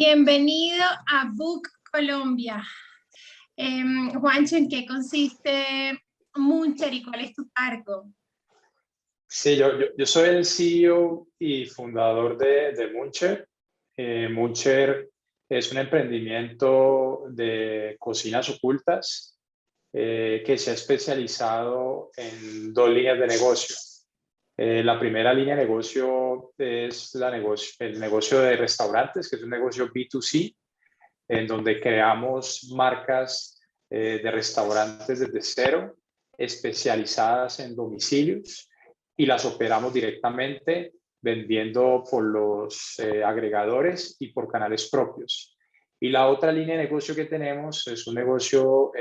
Bienvenido a Book Colombia. Juancho, ¿en qué consiste Muncher y cuál es tu cargo? Sí, yo soy el CEO y fundador de Muncher. Muncher es un emprendimiento de cocinas ocultas que se ha especializado en dos líneas de negocio. La primera línea de negocio es el negocio de restaurantes, que es un negocio B2C, en donde creamos marcas de restaurantes desde cero, especializadas en domicilios, y las operamos directamente vendiendo por los agregadores y por canales propios. Y la otra línea de negocio que tenemos es un negocio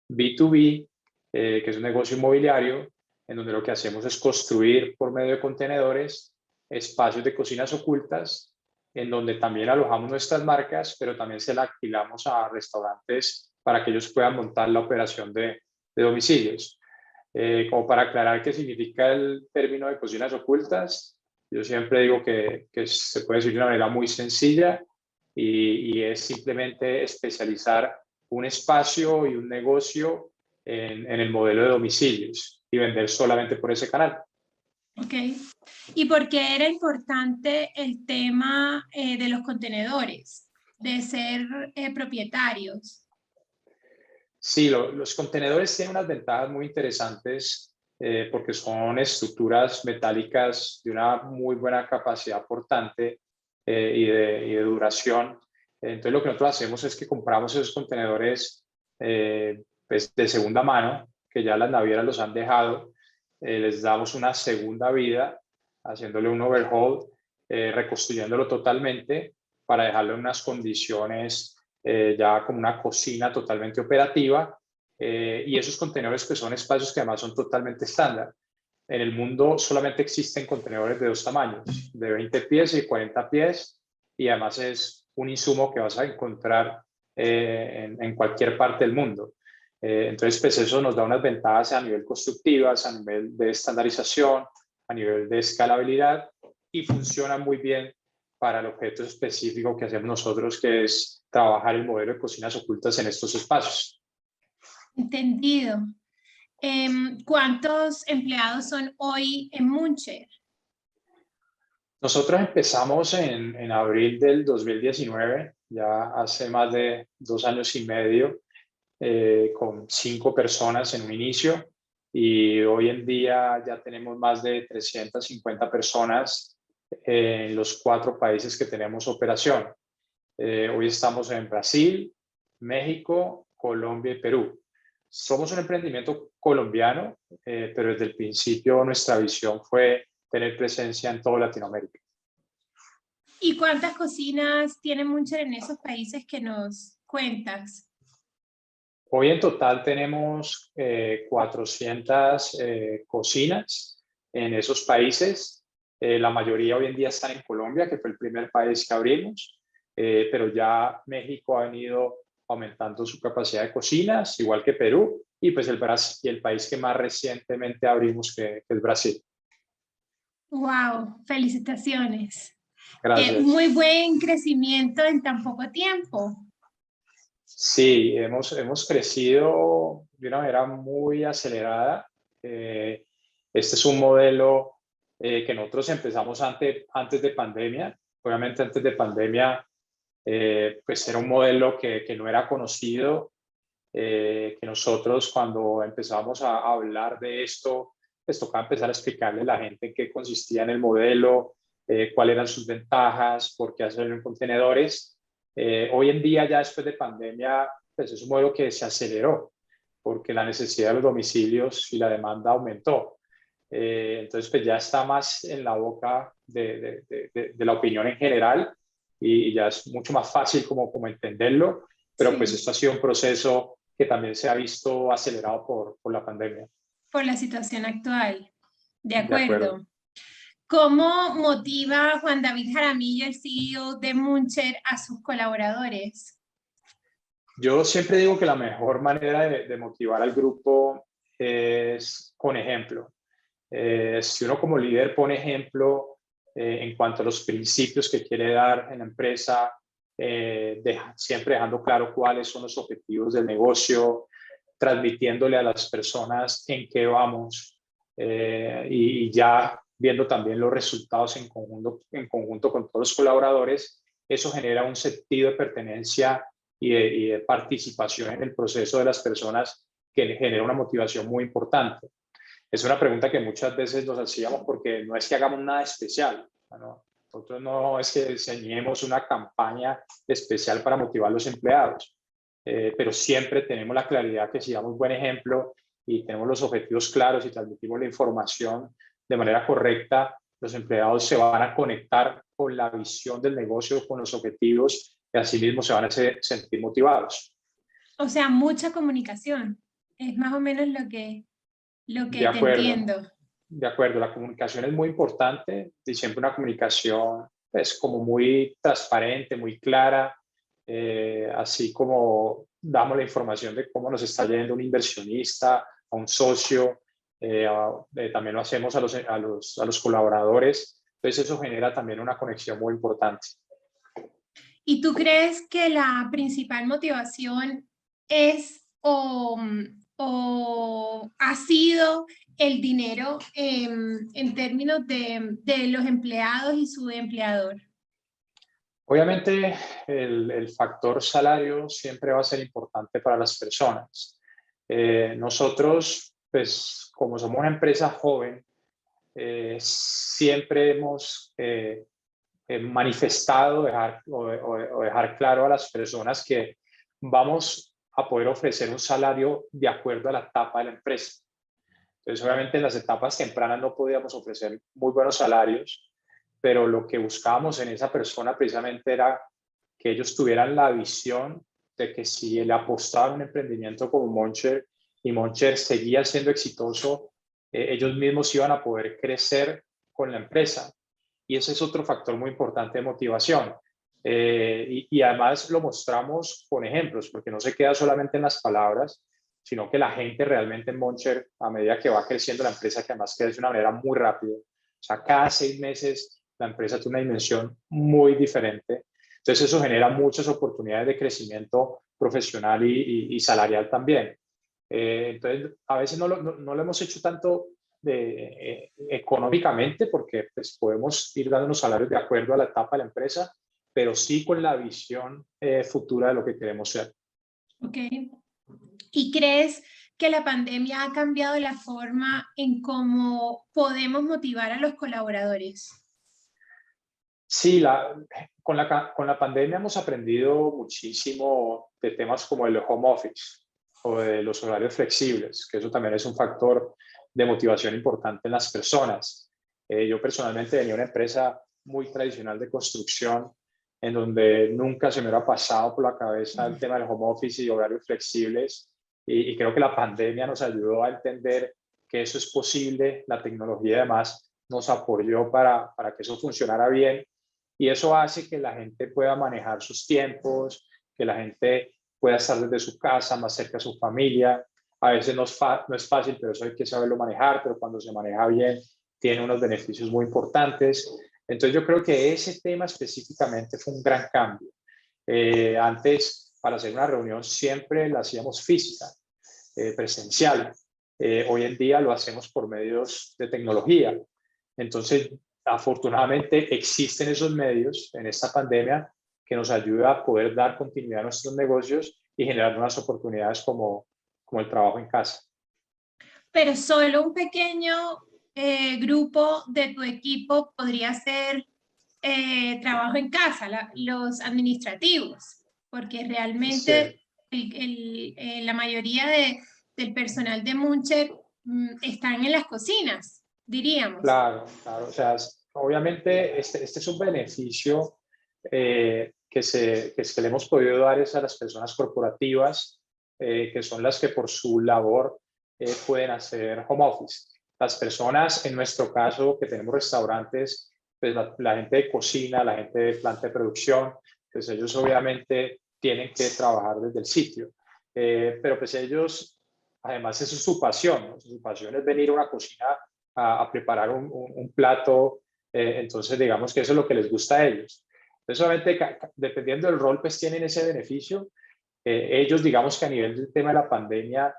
B2B, que es un negocio inmobiliario, en donde lo que hacemos es construir por medio de contenedores espacios de cocinas ocultas, en donde también alojamos nuestras marcas, pero también se la alquilamos a restaurantes para que ellos puedan montar la operación de domicilios. Como para aclarar qué significa el término de cocinas ocultas, yo siempre digo que se puede decir de una manera muy sencilla y es simplemente especializar un espacio y un negocio en el modelo de domicilios y vender solamente por ese canal. Ok. ¿Y por qué era importante el tema de los contenedores, de ser propietarios? Sí, los contenedores tienen unas ventajas muy interesantes porque son estructuras metálicas de una muy buena capacidad portante y de duración. Entonces, lo que nosotros hacemos es que compramos esos contenedores pues, de segunda mano, que ya las navieras los han dejado, les damos una segunda vida, haciéndole un overhaul, reconstruyéndolo totalmente para dejarlo en unas condiciones ya como una cocina totalmente operativa, y esos contenedores que son espacios que además son totalmente estándar. En el mundo solamente existen contenedores de dos tamaños, de 20 pies y 40 pies, y además es un insumo que vas a encontrar en cualquier parte del mundo. Entonces, pues eso nos da unas ventajas a nivel constructivas, a nivel de estandarización, a nivel de escalabilidad, y funciona muy bien para el objeto específico que hacemos nosotros, que es trabajar el modelo de cocinas ocultas en estos espacios. Entendido. ¿Cuántos empleados son hoy en Muncher? Nosotros empezamos en abril del 2019, ya hace más de 2 años y medio, con 5 personas en un inicio, y hoy en día ya tenemos más de 350 personas en los 4 países que tenemos operación. Hoy estamos en Brasil, México, Colombia y Perú. Somos un emprendimiento colombiano, pero desde el principio nuestra visión fue tener presencia en toda Latinoamérica. ¿Y cuántas cocinas tiene Muncher en esos países que nos cuentas? Hoy en total tenemos 400 cocinas en esos países. La mayoría hoy en día están en Colombia, que fue el primer país que abrimos, pero ya México ha venido aumentando su capacidad de cocinas, igual que Perú, y pues el país que más recientemente abrimos, que es Brasil. ¡Wow! Felicitaciones. Gracias. Muy buen crecimiento en tan poco tiempo. Sí, hemos crecido de una manera muy acelerada. Este es un modelo que nosotros empezamos antes de pandemia. Obviamente antes de pandemia, pues era un modelo que no era conocido, que nosotros cuando empezamos a hablar de esto, pues tocaba empezar a explicarle a la gente en qué consistía en el modelo, cuáles eran sus ventajas, por qué hacerlo en contenedores. Hoy en día, ya después de pandemia, pues es un modelo que se aceleró porque la necesidad de los domicilios y la demanda aumentó. Entonces, pues ya está más en la boca de la opinión en general, y ya es mucho más fácil como entenderlo, pero pues Sí, esto ha sido un proceso que también se ha visto acelerado por la pandemia. por la situación actual. De De acuerdo. acuerdo. ¿Cómo motiva Juan David Jaramillo, el CEO de Muncher, a sus colaboradores? Yo siempre digo que la mejor manera de motivar al grupo es con ejemplo. Si uno como líder pone ejemplo en cuanto a los principios que quiere dar en la empresa, siempre dejando claro cuáles son los objetivos del negocio, transmitiéndole a las personas en qué vamos, y ya viendo también los resultados en conjunto con todos los colaboradores. Eso genera un sentido de pertenencia y de participación en el proceso de las personas, que genera una motivación muy importante. Es una pregunta que muchas veces nos hacíamos porque no es que hagamos nada especial, ¿no? Nosotros no es que diseñemos una campaña especial para motivar a los empleados, pero siempre tenemos la claridad que si damos buen ejemplo y tenemos los objetivos claros y transmitimos la información de manera correcta, los empleados se van a conectar con la visión del negocio, con los objetivos, y así mismo se van a sentir motivados. O sea, mucha comunicación. Es más o menos lo De que te acuerdo. entiendo. De acuerdo, la comunicación es muy importante y siempre una comunicación pues como muy transparente, muy clara, así como damos la información de cómo nos está yendo un inversionista, a un socio, también lo hacemos a los colaboradores. Entonces eso genera también una conexión muy importante. ¿Y tú crees que la principal motivación es o ha sido el dinero en términos de los empleados y su empleador? Obviamente el factor salario siempre va a ser importante para las personas. Nosotros, pues como somos una empresa joven, siempre hemos manifestado o dejar claro a las personas que vamos a poder ofrecer un salario de acuerdo a la etapa de la empresa. Entonces, obviamente en las etapas tempranas no podíamos ofrecer muy buenos salarios, pero lo que buscábamos en esa persona precisamente era que ellos tuvieran la visión de que si le apostaban a un emprendimiento como Moncher y Moncher seguía siendo exitoso, ellos mismos iban a poder crecer con la empresa. Y ese es otro factor muy importante de motivación. Y además lo mostramos con ejemplos, porque no se queda solamente en las palabras, sino que la gente realmente en Moncher, a medida que va creciendo la empresa, que además crece de una manera muy rápida, o sea, cada 6 meses la empresa tiene una dimensión muy diferente. Entonces eso genera muchas oportunidades de crecimiento profesional y salarial también. Entonces a veces no lo hemos hecho tanto económicamente, porque pues, podemos ir dando unos salarios de acuerdo a la etapa de la empresa, pero sí con la visión futura de lo que queremos ser. Ok. ¿Y crees que la pandemia ha cambiado la forma en cómo podemos motivar a los colaboradores? Sí, con la pandemia hemos aprendido muchísimo de temas como el home office o de los horarios flexibles, que eso también es un factor de motivación importante en las personas. Yo personalmente venía de una empresa muy tradicional de construcción, en donde nunca se me hubiera pasado por la cabeza el tema del home office y horarios flexibles, y creo que la pandemia nos ayudó a entender que eso es posible. La tecnología además nos apoyó para que eso funcionara bien, y eso hace que la gente pueda manejar sus tiempos, que la gente pueda estar desde su casa, más cerca de su familia. A veces no es fácil, pero eso hay que saberlo manejar, pero cuando se maneja bien, tiene unos beneficios muy importantes. Entonces yo creo que ese tema específicamente fue un gran cambio. Antes, para hacer una reunión, siempre la hacíamos física, presencial. Hoy en día lo hacemos por medios de tecnología. Entonces, afortunadamente existen esos medios en esta pandemia que nos ayuda a poder dar continuidad a nuestros negocios y generar nuevas oportunidades como el trabajo en casa. Pero solo un pequeño grupo de tu equipo podría hacer trabajo en casa, los administrativos, porque realmente Sí, la mayoría del personal de Muncher están en las cocinas, diríamos. claro, claro. O sea, obviamente este es un beneficio que le hemos podido dar es a las personas corporativas, que son las que por su labor pueden hacer home office. Las personas, en nuestro caso, que tenemos restaurantes, pues la gente de cocina, la gente de planta de producción, pues ellos obviamente tienen que trabajar desde el sitio. Pero pues ellos, además, eso es su pasión, ¿no? Su pasión es venir a una cocina a preparar un plato, entonces digamos que eso es lo que les gusta a ellos. Entonces, obviamente, dependiendo del rol, pues tienen ese beneficio. Ellos, digamos que a nivel del tema de la pandemia,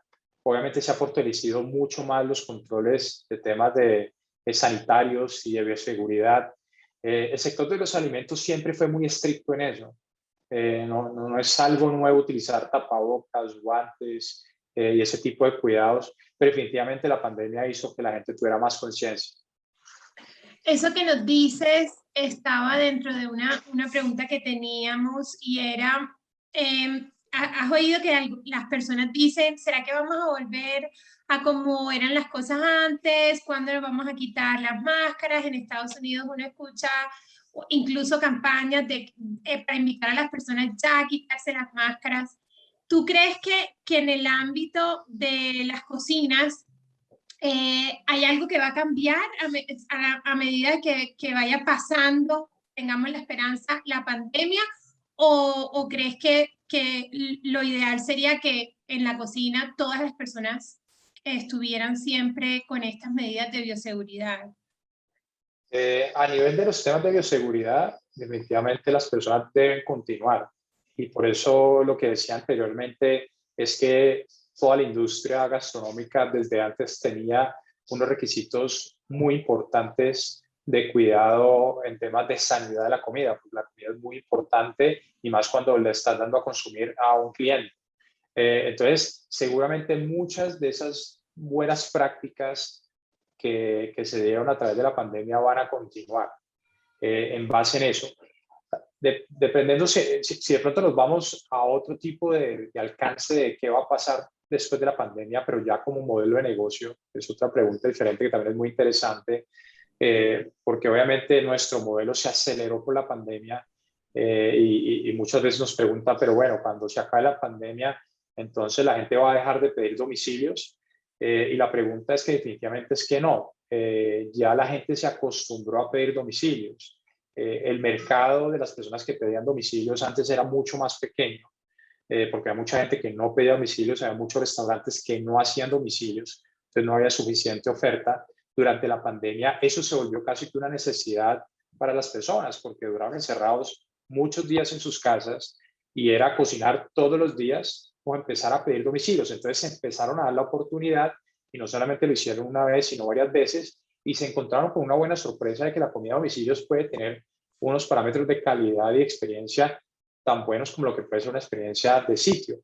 obviamente se ha fortalecido mucho más los controles de temas de sanitarios y de bioseguridad. El sector de los alimentos siempre fue muy estricto en eso. No es algo nuevo utilizar tapabocas, guantes y ese tipo de cuidados, pero definitivamente la pandemia hizo que la gente tuviera más conciencia. Eso que nos dices estaba dentro de una pregunta que teníamos y era, ¿has oído que las personas dicen, ¿será que vamos a volver a como eran las cosas antes? ¿Cuándo nos vamos a quitar las máscaras? En Estados Unidos uno escucha incluso campañas para invitar a las personas ya a quitarse las máscaras. ¿Tú crees que en el ámbito de las cocinas hay algo que va a cambiar a medida que vaya pasando, tengamos la esperanza, la pandemia? ¿O crees que lo ideal sería que en la cocina todas las personas estuvieran siempre con estas medidas de bioseguridad? A nivel de los temas de bioseguridad, definitivamente las personas deben continuar. Y por eso lo que decía anteriormente es que toda la industria gastronómica desde antes tenía unos requisitos muy importantes de cuidado en temas de sanidad de la comida, porque la comida es muy importante y más cuando le estás dando a consumir a un cliente. Entonces, seguramente muchas de esas buenas prácticas que se dieron a través de la pandemia van a continuar en base en eso. Dependiendo si de pronto nos vamos a otro tipo de alcance de qué va a pasar después de la pandemia, pero ya como modelo de negocio, es otra pregunta diferente que también es muy interesante, porque obviamente nuestro modelo se aceleró por la pandemia y muchas veces nos preguntan, pero bueno, cuando se acabe la pandemia, entonces la gente va a dejar de pedir domicilios. Y la pregunta es que definitivamente es que no. Ya la gente se acostumbró a pedir domicilios. El mercado de las personas que pedían domicilios antes era mucho más pequeño, porque hay mucha gente que no pedía domicilios, había muchos restaurantes que no hacían domicilios, entonces no había suficiente oferta. Durante la pandemia eso se volvió casi que una necesidad para las personas, porque duraron encerrados muchos días en sus casas y era cocinar todos los días o empezar a pedir domicilios. Entonces empezaron a dar la oportunidad y no solamente lo hicieron una vez, sino varias veces y se encontraron con una buena sorpresa de que la comida a domicilios puede tener unos parámetros de calidad y experiencia tan buenos como lo que puede ser una experiencia de sitio.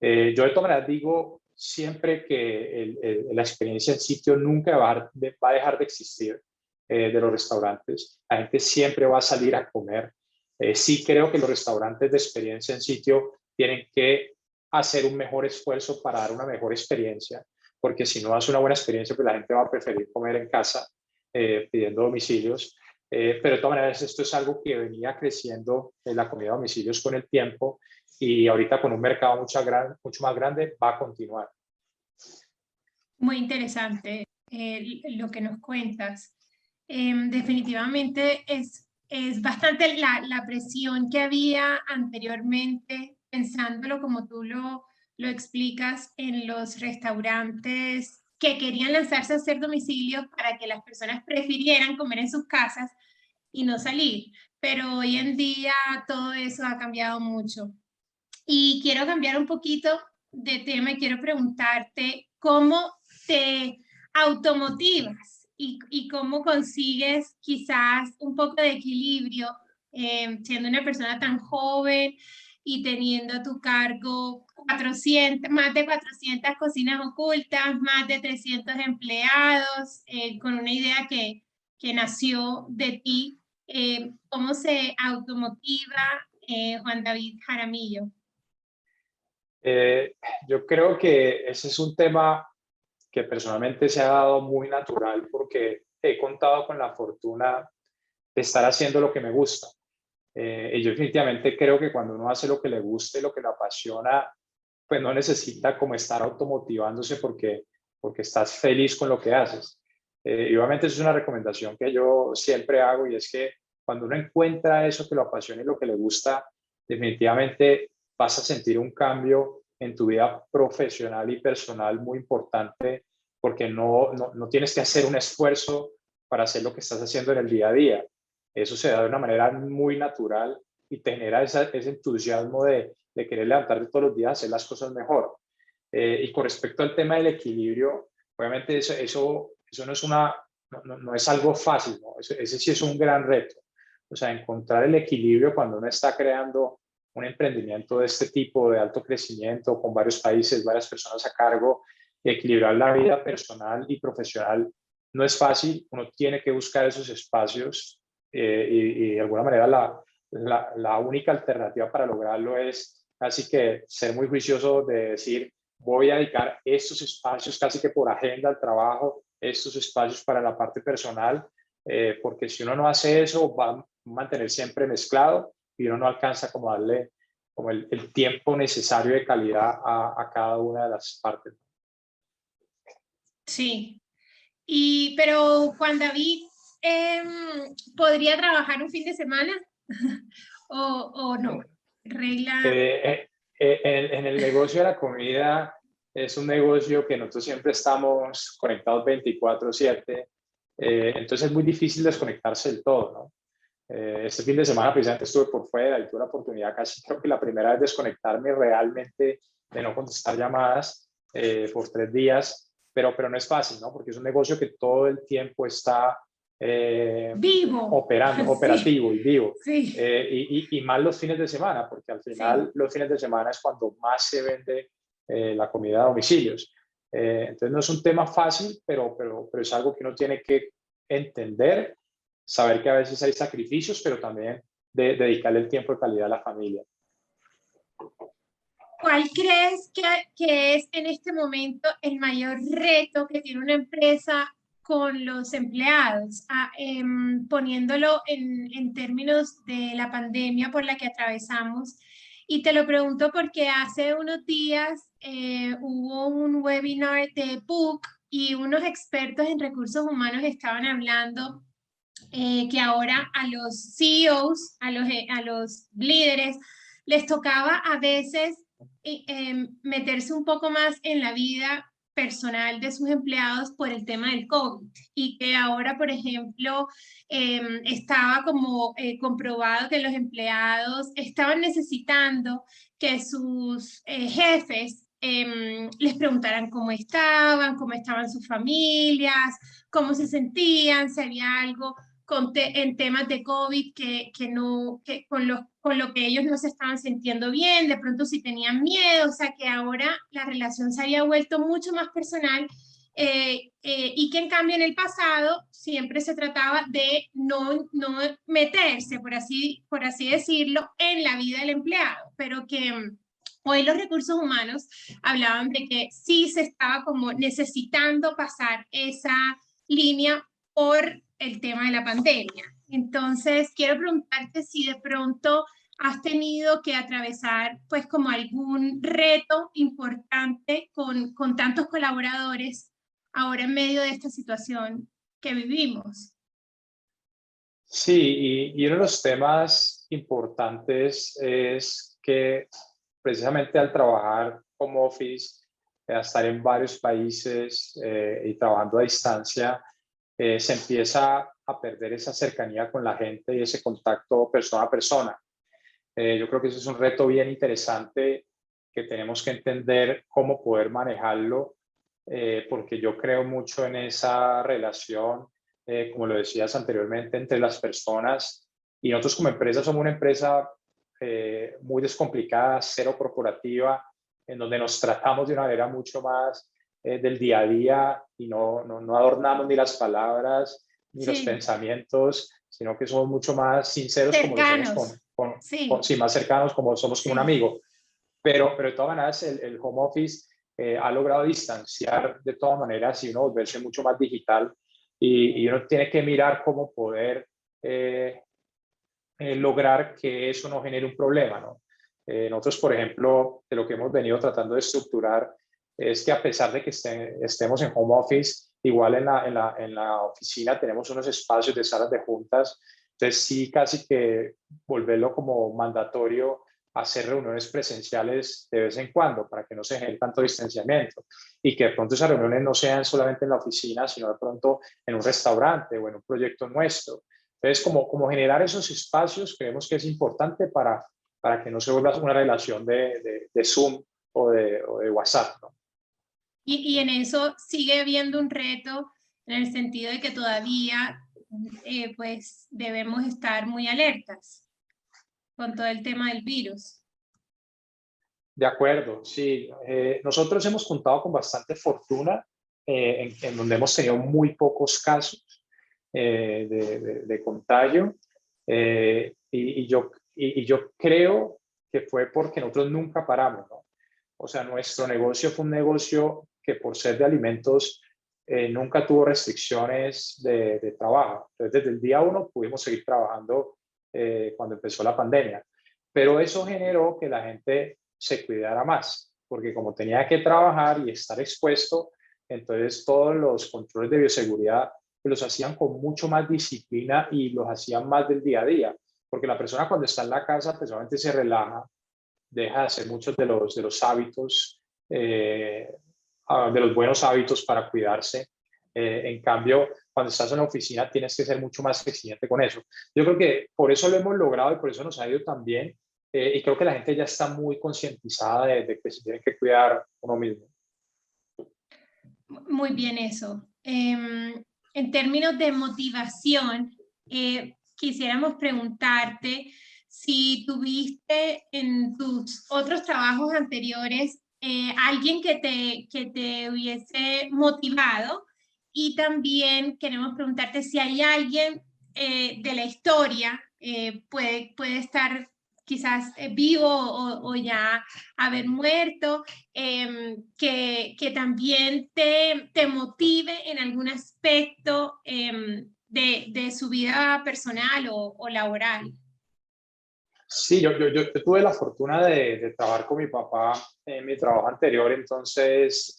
Yo de todas maneras digo siempre que la experiencia en sitio nunca va a dejar de existir de los restaurantes. La gente siempre va a salir a comer. Sí creo que los restaurantes de experiencia en sitio tienen que hacer un mejor esfuerzo para dar una mejor experiencia, porque si no hace una buena experiencia, pues la gente va a preferir comer en casa pidiendo domicilios. Pero de todas maneras, esto es algo que venía creciendo en la comida a domicilios con el tiempo y ahorita con un mercado mucho más grande va a continuar. Muy interesante lo que nos cuentas. Definitivamente es bastante la presión que había anteriormente, pensándolo como tú lo explicas, en los restaurantes que querían lanzarse a hacer domicilios para que las personas prefirieran comer en sus casas y no salir. Pero hoy en día todo eso ha cambiado mucho. Y quiero cambiar un poquito de tema y quiero preguntarte cómo te automotivas y cómo consigues quizás un poco de equilibrio siendo una persona tan joven y teniendo a tu cargo 400, más de 400 cocinas ocultas, más de 300 empleados, con una idea que nació de ti. ¿Cómo se automotiva Juan David Jaramillo? Eh, yo creo que ese es un tema que personalmente se ha dado muy natural porque he contado con la fortuna de estar haciendo lo que me gusta. Y yo definitivamente creo que cuando uno hace lo que le gusta y lo que le apasiona, pues no necesita como estar automotivándose porque estás feliz con lo que haces. Y obviamente es una recomendación que yo siempre hago y es que cuando uno encuentra eso que lo apasiona y lo que le gusta, definitivamente vas a sentir un cambio en tu vida profesional y personal muy importante porque no tienes que hacer un esfuerzo para hacer lo que estás haciendo en el día a día. eso se da de una manera muy natural y te genera ese entusiasmo de querer levantarte todos los días a hacer las cosas mejor. Y con respecto al tema del equilibrio, obviamente eso no es no es algo fácil, ¿no? Ese sí es un gran reto. O sea, encontrar el equilibrio cuando uno está creando un emprendimiento de este tipo, de alto crecimiento, con varios países, varias personas a cargo, y equilibrar la vida personal y profesional no es fácil. Uno tiene que buscar esos espacios y de alguna manera la única alternativa para lograrlo es casi que ser muy juicioso de decir, voy a dedicar estos espacios casi que por agenda al trabajo, estos espacios para la parte personal, porque si uno no hace eso va a mantener siempre mezclado y uno no alcanza como darle como el tiempo necesario de calidad a cada una de las partes. Sí. Pero Juan David, ¿podría trabajar un fin de semana? ¿O no? Regla. En el negocio de la comida es un negocio que nosotros siempre estamos conectados 24/7, entonces es muy difícil desconectarse del todo, ¿no? Este fin de semana precisamente estuve por fuera y tuve la oportunidad casi creo que la primera vez de desconectarme realmente, de no contestar llamadas por 3 días, pero no es fácil, ¿no? Porque es un negocio que todo el tiempo está Vivo. Sí, operativo y vivo. sí, Y más los fines de semana, porque al sí. final los fines de semana es cuando más se vende la comida a domicilios. Entonces no es un tema fácil, pero es algo que uno tiene que entender, saber que a veces hay sacrificios, pero también dedicarle el tiempo de calidad a la familia. ¿Cuál crees que es en este momento el mayor reto que tiene una empresa con los empleados? Poniéndolo en términos de la pandemia por la que atravesamos. Y te lo pregunto porque hace unos días hubo un webinar de PUC y unos expertos en recursos humanos estaban hablando que ahora a los CEOs, a los líderes, les tocaba a veces meterse un poco más en la vida personal de sus empleados por el tema del COVID y que ahora, por ejemplo, estaba como comprobado que los empleados estaban necesitando que sus jefes les preguntaran cómo estaban sus familias, cómo se sentían, si había algo en temas de COVID que con lo que ellos no se estaban sintiendo bien, de pronto si tenían miedo, o sea que ahora la relación se había vuelto mucho más personal y que en cambio en el pasado siempre se trataba de no meterse, por así decirlo, en la vida del empleado, pero que hoy los recursos humanos hablaban de que sí se estaba como necesitando pasar esa línea por el tema de la pandemia. Entonces, quiero preguntarte si de pronto has tenido que atravesar pues como algún reto importante con tantos colaboradores ahora en medio de esta situación que vivimos. Sí, y uno de los temas importantes es que precisamente al trabajar como office, a estar en varios países y trabajando a distancia, se empieza a perder esa cercanía con la gente y ese contacto persona a persona. Yo creo que eso es un reto bien interesante que tenemos que entender cómo poder manejarlo, porque yo creo mucho en esa relación, como lo decías anteriormente, entre las personas. Y nosotros como empresa somos una empresa muy descomplicada, cero corporativa, en donde nos tratamos de una manera mucho más del día a día y no adornamos ni las palabras ni los Sí, pensamientos, sino que somos mucho más sinceros como lo somos cercanos. Sí, sí, más cercanos, como somos como un sí. amigo. Pero de todas maneras, el home office ha logrado distanciar de todas maneras y uno volverse mucho más digital y uno tiene que mirar cómo poder lograr que eso no genere un problema, ¿no? Nosotros, por ejemplo, de lo que hemos venido tratando de estructurar es que a pesar de que estemos en home office, igual en la oficina tenemos unos espacios de salas de juntas, entonces sí casi que volverlo como mandatorio hacer reuniones presenciales de vez en cuando para que no se genere tanto distanciamiento y que de pronto esas reuniones no sean solamente en la oficina, sino de pronto en un restaurante o en un proyecto nuestro. Entonces, como generar esos espacios creemos que es importante para que no se vuelva una relación de Zoom o de WhatsApp, ¿no? Y en eso sigue habiendo un reto en el sentido de que todavía pues debemos estar muy alertas con todo el tema del virus. De acuerdo, sí. Nosotros hemos contado con bastante fortuna en donde hemos tenido muy pocos casos de contagio. Y yo creo que fue porque nosotros nunca paramos, ¿no? O sea, nuestro negocio fue un negocio que por ser de alimentos nunca tuvo restricciones de trabajo. Entonces, desde el día uno pudimos seguir trabajando cuando empezó la pandemia. Pero eso generó que la gente se cuidara más, porque como tenía que trabajar y estar expuesto, entonces todos los controles de bioseguridad los hacían con mucho más disciplina y los hacían más del día a día, porque la persona cuando está en la casa pues solamente se relaja, deja de hacer muchos de los hábitos, de los buenos hábitos para cuidarse. En cambio, cuando estás en la oficina tienes que ser mucho más exigente con eso. Yo creo que por eso lo hemos logrado y por eso nos ha ido tan bien. Y creo que la gente ya está muy concientizada de que se tiene que cuidar uno mismo. Muy bien eso. En términos de motivación, quisiéramos preguntarte si tuviste en tus otros trabajos anteriores alguien que te hubiese motivado, y también queremos preguntarte si hay alguien de la historia, puede estar quizás vivo o ya haber muerto, que también te motive en algún aspecto de su vida personal o laboral. Sí, yo tuve la fortuna de trabajar con mi papá en mi trabajo anterior, entonces,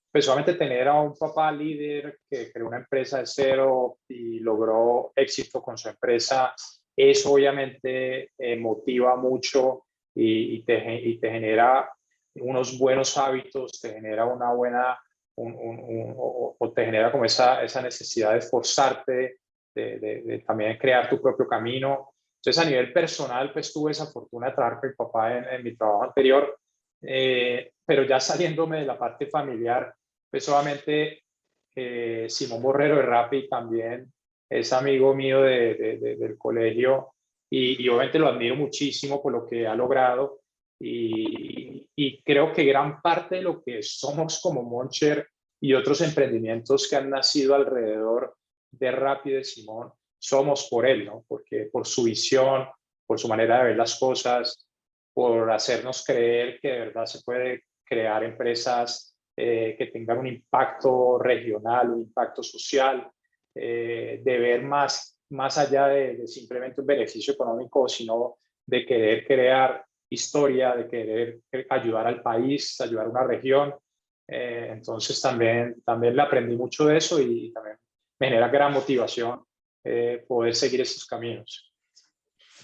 pues solamente tener a un papá líder que creó una empresa de cero y logró éxito con su empresa, eso obviamente motiva mucho y te genera unos buenos hábitos, te genera una buena, o te genera como esa necesidad de esforzarte, de también crear tu propio camino. Entonces, a nivel personal, pues tuve esa fortuna de trabajar con mi papá en mi trabajo anterior, pero ya saliéndome de la parte familiar, pues obviamente Simón Borrero de Rappi también es amigo mío del colegio y obviamente lo admiro muchísimo por lo que ha logrado y creo que gran parte de lo que somos como Moncher y otros emprendimientos que han nacido alrededor de Rappi y de Simón somos por él, ¿no? Porque por su visión, por su manera de ver las cosas, por hacernos creer que de verdad se puede crear empresas que tengan un impacto regional, un impacto social, de ver más allá de simplemente un beneficio económico, sino de querer crear historia, de querer ayudar al país, ayudar a una región. Entonces también le aprendí mucho de eso y también me genera gran motivación poder seguir esos caminos.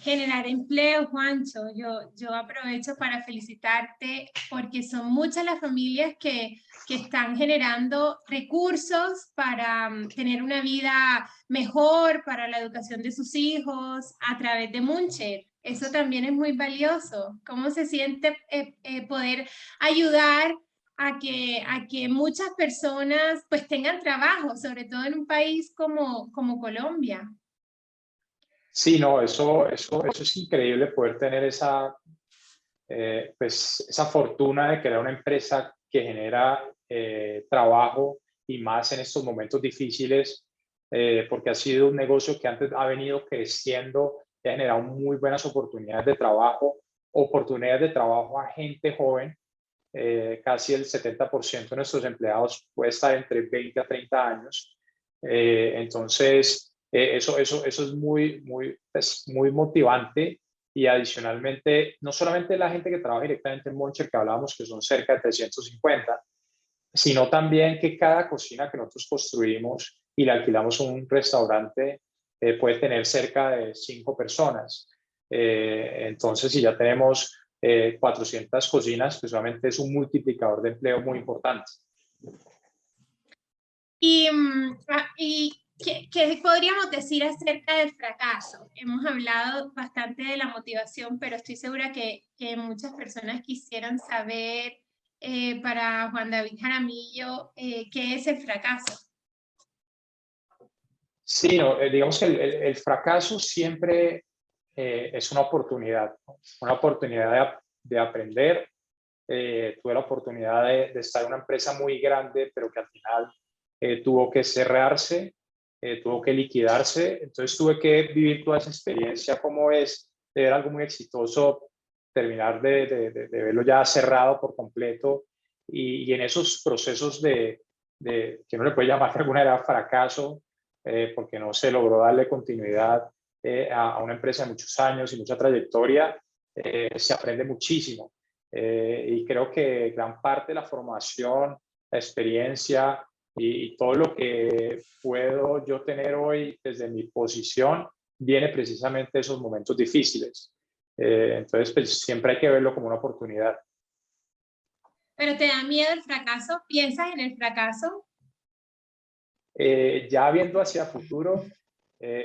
Generar empleo, Juancho. Yo aprovecho para felicitarte porque son muchas las familias que están generando recursos para tener una vida mejor, para la educación de sus hijos a través de Muncher. Eso también es muy valioso. ¿Cómo se siente poder ayudar a que muchas personas pues tengan trabajo, sobre todo en un país como Colombia? Sí, no, eso es increíble poder tener pues, esa fortuna de crear una empresa que genera trabajo y más en estos momentos difíciles, porque ha sido un negocio que antes ha venido creciendo y ha generado muy buenas oportunidades de trabajo a gente joven. Casi el 70% de nuestros empleados puede estar entre 20 a 30 años. Entonces, eso es muy motivante y adicionalmente, no solamente la gente que trabaja directamente en Moncher, que hablábamos que son cerca de 350, sino también que cada cocina que nosotros construimos y le alquilamos un restaurante puede tener cerca de 5 personas. Entonces, si ya tenemos 400 cocinas, pues obviamente es un multiplicador de empleo muy importante. Y ¿Qué podríamos decir acerca del fracaso? Hemos hablado bastante de la motivación, pero estoy segura que muchas personas quisieran saber, para Juan David Jaramillo, ¿qué es el fracaso? Sí, no, digamos que el fracaso siempre es una oportunidad, ¿no? Una oportunidad de aprender. Tuve la oportunidad de estar en una empresa muy grande, pero que al final tuvo que cerrarse, tuvo que liquidarse. Entonces tuve que vivir toda esa experiencia, como es de ver algo muy exitoso, terminar de verlo ya cerrado por completo. Y en esos procesos que no le puede llamar de alguna manera fracaso, porque no se logró darle continuidad a una empresa de muchos años y mucha trayectoria, se aprende muchísimo. Y creo que gran parte de la formación, la experiencia y todo lo que puedo yo tener hoy desde mi posición viene precisamente de esos momentos difíciles. Entonces, pues, siempre hay que verlo como una oportunidad. ¿Pero te da miedo el fracaso? ¿Piensas en el fracaso? Ya viendo hacia futuro,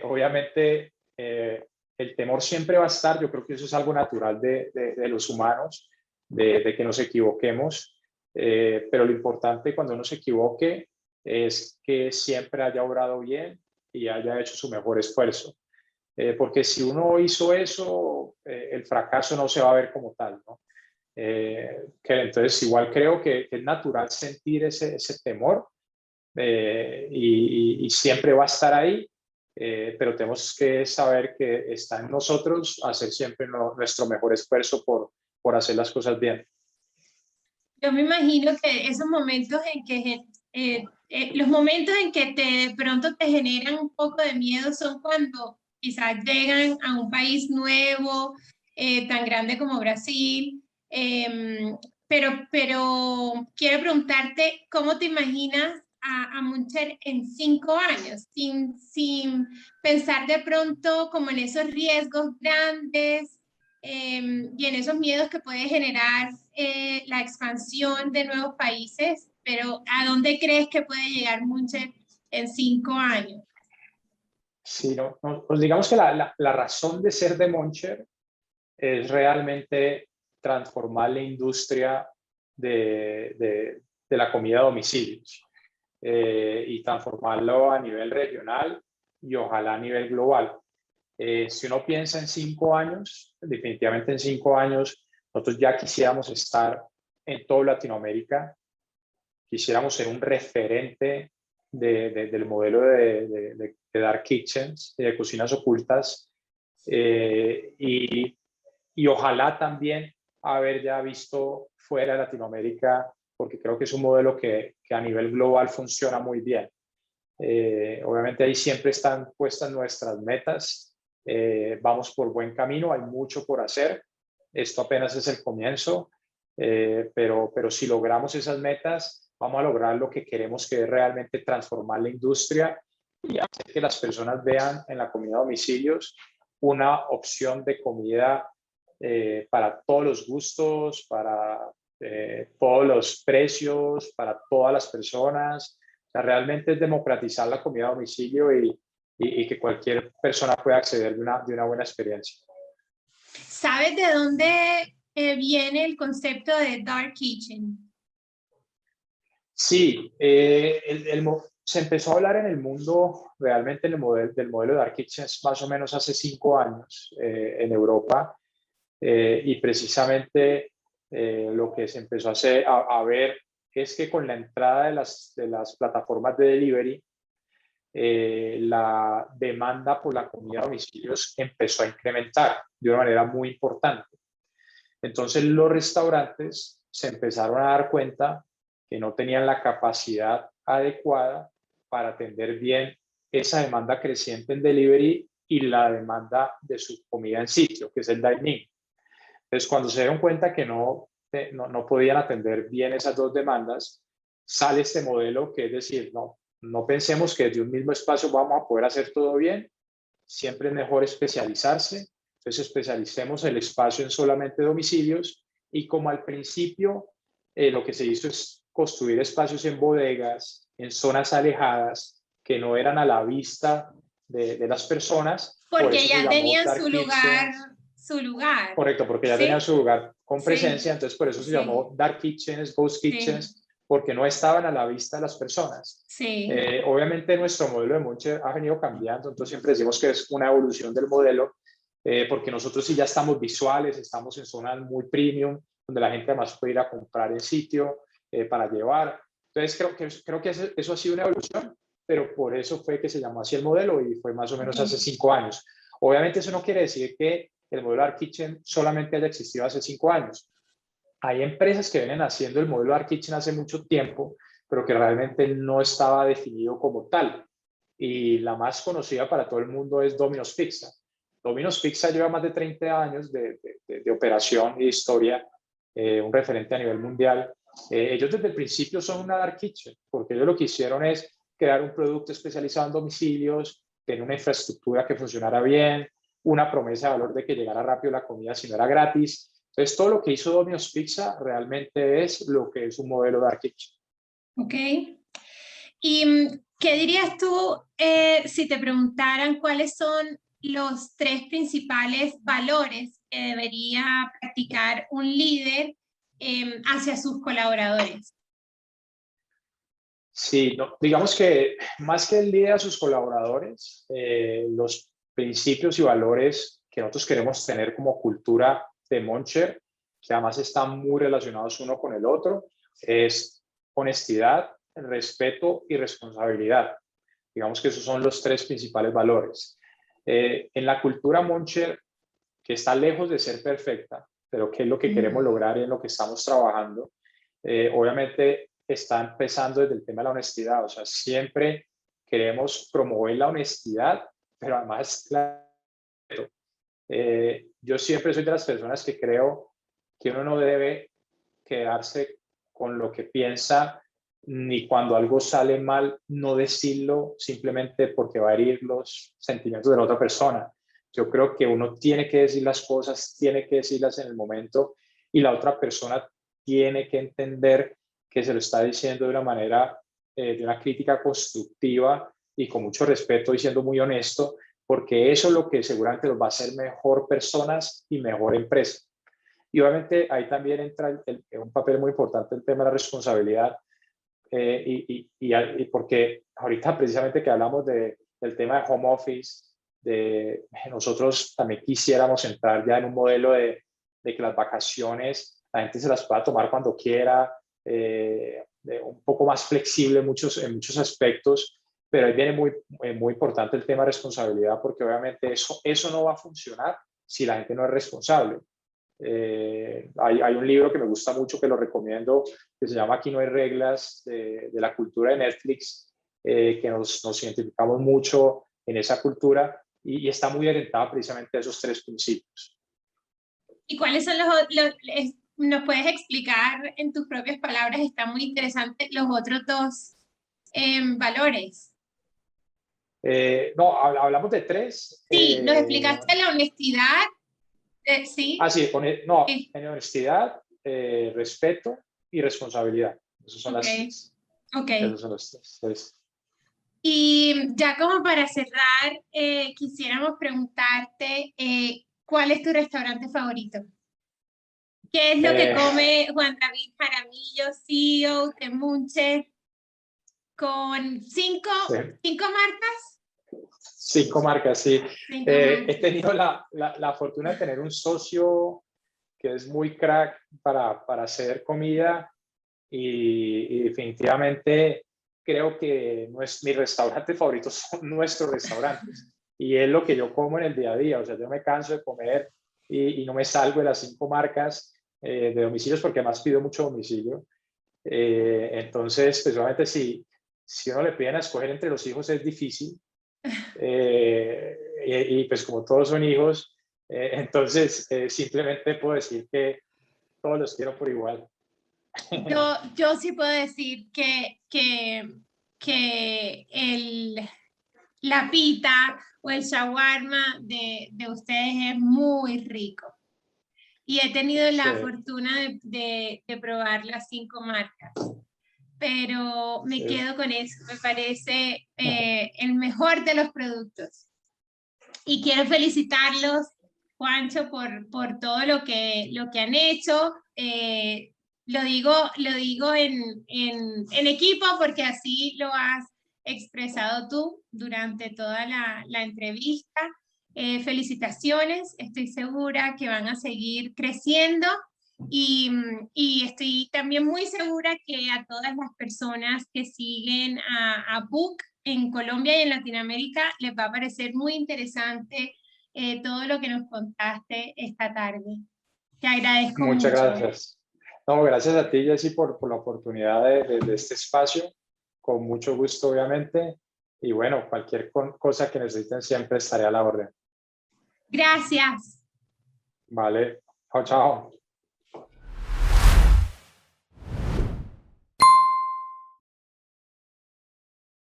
obviamente el temor siempre va a estar. Yo creo que eso es algo natural de los humanos, de que nos equivoquemos, pero lo importante cuando uno se equivoque es que siempre haya obrado bien y haya hecho su mejor esfuerzo. Porque si uno hizo eso, el fracaso no se va a ver como tal, ¿no? Entonces, igual creo que es natural sentir ese temor, y siempre va a estar ahí, pero tenemos que saber que está en nosotros hacer siempre nuestro mejor esfuerzo por hacer las cosas bien. Yo me imagino que esos momentos en que, los momentos en que de pronto te generan un poco de miedo son cuando quizás llegan a un país nuevo, tan grande como Brasil. Pero quiero preguntarte, ¿cómo te imaginas a Muncher en 5 años? Sin pensar de pronto como en esos riesgos grandes, y en esos miedos que puede generar la expansión de nuevos países, pero ¿a dónde crees que puede llegar Muncher en 5 años? Sí, pues digamos que la razón de ser de Moncher es realmente transformar la industria de la comida a domicilios, y transformarlo a nivel regional y ojalá a nivel global. Si uno piensa en 5 años, definitivamente en 5 años, nosotros ya quisiéramos estar en toda Latinoamérica, quisiéramos ser un referente del modelo de Dark Kitchens, de cocinas ocultas, y ojalá también haber ya visto fuera de Latinoamérica, porque creo que es un modelo que a nivel global funciona muy bien. Obviamente ahí siempre están puestas nuestras metas. Vamos por buen camino, hay mucho por hacer. Esto apenas es el comienzo, pero si logramos esas metas, vamos a lograr lo que queremos, que es realmente transformar la industria y hacer que las personas vean en la comida a domicilios una opción de comida para todos los gustos, para todos los precios, para todas las personas. O sea, realmente es democratizar la comida a domicilio y que cualquier persona pueda acceder de una buena experiencia. ¿Sabes de dónde viene el concepto de Dark Kitchen? Sí, se empezó a hablar en el mundo realmente del modelo de Dark Kitchens más o menos hace 5 años en Europa, y precisamente lo que se empezó a ver es que con la entrada de las plataformas de delivery, la demanda por la comida a domicilios empezó a incrementar de una manera muy importante. Entonces los restaurantes se empezaron a dar cuenta que no tenían la capacidad adecuada para atender bien esa demanda creciente en delivery y la demanda de su comida en sitio, que es el dining. Entonces, cuando se dieron cuenta que no podían atender bien esas dos demandas, sale este modelo que es decir, no pensemos que desde un mismo espacio vamos a poder hacer todo bien, siempre es mejor especializarse. Entonces, especialicemos el espacio en solamente domicilios, y como al principio lo que se hizo es construir espacios en bodegas, en zonas alejadas, que no eran a la vista de las personas. Porque eso se ya llamó tenían Dark Kitchen. su lugar. Correcto, porque ya tenía ¿Sí? su lugar con Sí. presencia, entonces por eso se Sí. llamó Dark Kitchens, Ghost Sí. Kitchens, porque no estaban a la vista de las personas. Sí. Obviamente nuestro modelo de Muncher ha venido cambiando, entonces siempre decimos que es una evolución del modelo, porque nosotros sí ya estamos visuales, estamos en zonas muy premium, donde la gente además puede ir a comprar en sitio para llevar. Entonces creo que eso ha sido una evolución, pero por eso fue que se llamó así el modelo y fue más o menos hace 5 años. Obviamente eso no quiere decir que el modelo Dark Kitchen solamente haya existido hace 5 años. Hay empresas que vienen haciendo el modelo Dark Kitchen hace mucho tiempo, pero que realmente no estaba definido como tal. Y la más conocida para todo el mundo es Domino's Pizza. Domino's Pizza lleva más de 30 años de operación y de historia, un referente a nivel mundial. Ellos desde el principio son una Dark Kitchen, porque ellos lo que hicieron es crear un producto especializado en domicilios, tener una infraestructura que funcionara bien, una promesa de valor de que llegara rápido la comida si no era gratis. Entonces, todo lo que hizo Domino's Pizza realmente es lo que es un modelo Dark Kitchen. Ok. ¿Y qué dirías tú si te preguntaran cuáles son los 3 principales valores que debería practicar un líder hacia sus colaboradores? Sí, no, digamos que más que el líder a sus colaboradores, los principios y valores que nosotros queremos tener como cultura de Muncher, que además están muy relacionados uno con el otro, es honestidad, respeto y responsabilidad. Digamos que esos son los 3 principales valores. En la cultura Muncher, que está lejos de ser perfecta, pero que es lo que queremos lograr y en lo que estamos trabajando, obviamente está empezando desde el tema de la honestidad. O sea, siempre queremos promover la honestidad, pero además, yo siempre soy de las personas que creo que uno no debe quedarse con lo que piensa, ni cuando algo sale mal, no decirlo simplemente porque va a herir los sentimientos de la otra persona. Yo creo que uno tiene que decir las cosas, tiene que decirlas en el momento y la otra persona tiene que entender que se lo está diciendo de una manera, de una crítica constructiva y con mucho respeto y siendo muy honesto, porque eso es lo que seguramente los va a hacer mejor personas y mejor empresa. Y obviamente ahí también entra un papel muy importante el tema de la responsabilidad, y porque ahorita precisamente que hablamos del tema de home office, nosotros también quisiéramos entrar ya en un modelo de que las vacaciones la gente se las pueda tomar cuando quiera, un poco más flexible en muchos aspectos, pero ahí viene muy importante el tema de responsabilidad, porque obviamente eso no va a funcionar si la gente no es responsable. Hay un libro que me gusta mucho, que lo recomiendo, que se llama Aquí no hay reglas, de la cultura de Netflix, que nos identificamos mucho en esa cultura y está muy orientada precisamente a esos 3 principios. ¿Y cuáles son nos puedes explicar en tus propias palabras? Está muy interesante los otros 2 valores. No, hablamos de 3. Sí, nos explicaste la honestidad. Sí. Sí, no, Sí. en honestidad, respeto y responsabilidad. Esas son las 3. Okay. Esos son los 3. Y ya como para cerrar, quisiéramos preguntarte, ¿cuál es tu restaurante favorito? ¿Qué es lo que come Juan David Jaramillo, CEO de Muncher, con 5 marcas? 5 marcas, sí. 5 marcas. He tenido la fortuna de tener un socio que es muy crack para hacer comida y definitivamente creo que mis restaurantes favoritos son nuestros restaurantes y es lo que yo como en el día a día. O sea, yo me canso de comer y no me salgo de las 5 marcas de domicilios, porque además pido mucho domicilio. Entonces, pues obviamente si uno le piden a escoger entre los hijos es difícil, y pues como todos son hijos, entonces simplemente puedo decir que todos los quiero por igual. Yo sí puedo decir que la pita o el shawarma de ustedes es muy rico. Y he tenido la fortuna de probar las 5 marcas. pero me Sí. quedo con eso, me parece el mejor de los productos. Y quiero felicitarlos, Juancho, por todo lo que han hecho. Lo digo en equipo porque así lo has expresado tú durante toda la entrevista. Felicitaciones, estoy segura que van a seguir creciendo y estoy también muy segura que a todas las personas que siguen a Book en Colombia y en Latinoamérica les va a parecer muy interesante todo lo que nos contaste esta tarde. Te agradezco Muchas mucho. gracias. No, gracias a ti, Jessy, por la oportunidad de este espacio. Con mucho gusto, obviamente. Y bueno, cualquier cosa que necesiten siempre estaré a la orden. Gracias. Vale. Chao, chao.